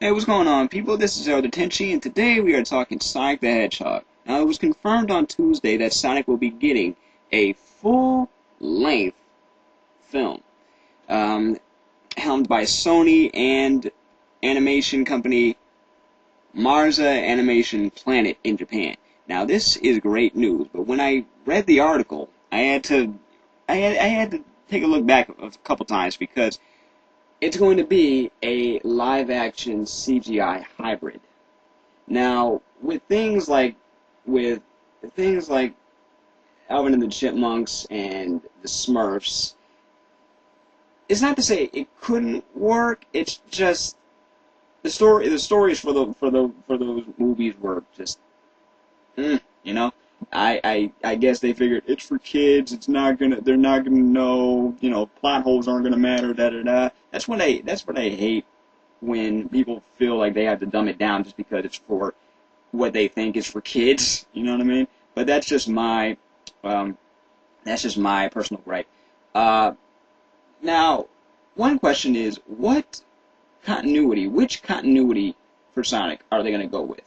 Hey, what's going on, people? This is Elder Tenchi, and today we are talking Sonic the Hedgehog. Now, it was confirmed on Tuesday that Sonic will be getting a full-length film, um, helmed by Sony and animation company Marza Animation Planet in Japan. Now, this is great news, but when I read the article, I had to take a look back a couple times because it's going to be a live-action CGI hybrid. Now, with things like Alvin and the Chipmunks and the Smurfs, it's not to say it couldn't work. It's just the stories for those movies were just you know. I guess they figured it's for kids. They're not gonna know. Plot holes aren't gonna matter. Da da da. That's what I hate when people feel like they have to dumb it down just because it's for what they think is for kids. You know what I mean? But um, that's just my personal gripe. Uh, Now, one question is, which continuity for Sonic are they gonna go with?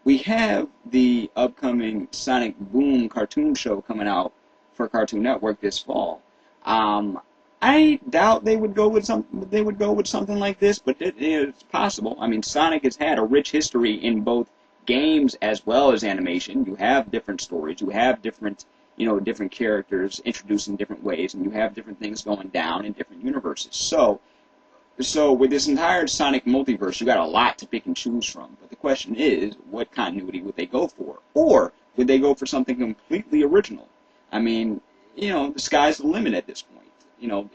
We have the upcoming Sonic Boom cartoon show coming out for Cartoon Network this fall. Um, I doubt they would go with something like this, but it is possible. I mean, Sonic has had a rich history in both games as well as animation. You have different stories, you have different characters introduced in different ways, and you have different things going down in different universes. So with this entire Sonic multiverse, you got a lot to pick and choose from. But the question is, what continuity would they go for? Or would they go for something completely original? I mean, the sky's the limit at this point.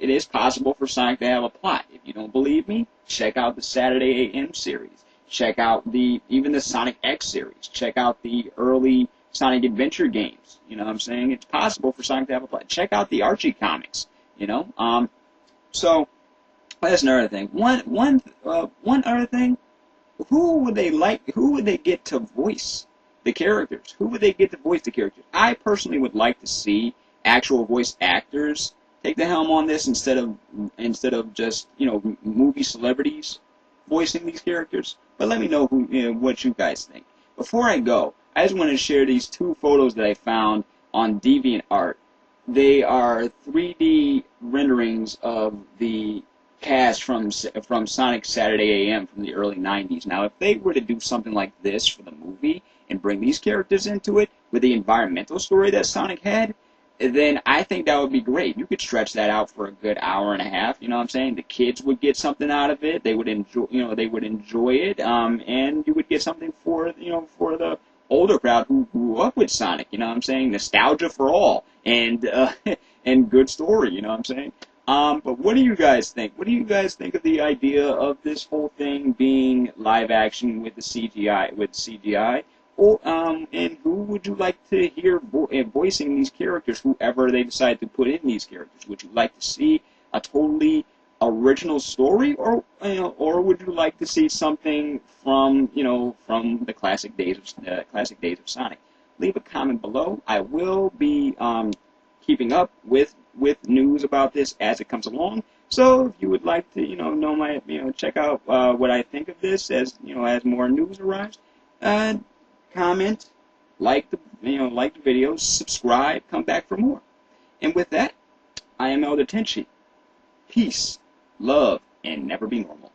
It is possible for Sonic to have a plot. If you don't believe me, check out the Saturday AM series. Check out even the Sonic X series. Check out the early Sonic Adventure games. You know what I'm saying? It's possible for Sonic to have a plot. Check out the Archie comics. So that's another thing. One other thing. Who would they get to voice the characters? Who would they get to voice the characters? I personally would like to see actual voice actors take the helm on this instead of just movie celebrities voicing these characters. But let me know what you guys think. Before I go, I just want to share these two photos that I found on DeviantArt. They are 3D renderings of the cast from Sonic Saturday AM from the early 90s. Now, if they were to do something like this for the movie and bring these characters into it with the environmental story that Sonic had, then I think that would be great. You could stretch that out for a good hour and a half. You know what I'm saying? The kids would get something out of it. They would enjoy it, and you would get something for the older crowd who grew up with Sonic. You know what I'm saying? Nostalgia for all, and and good story. You know what I'm saying? But what do you guys think? What do you guys think of the idea of this whole thing being live action with the CGI? And who would you like to hear voicing these characters, whoever they decide to put in these characters? Would you like to see a totally original story, or would you like to see something from the classic days of Sonic? Leave a comment below. I will be keeping up with news about this as it comes along. So if you would like to know my check out what I think of this as more news arrives, comment, like the videos, subscribe, come back for more. And with that, I am Elder Tenchi. Peace, love, and never be normal.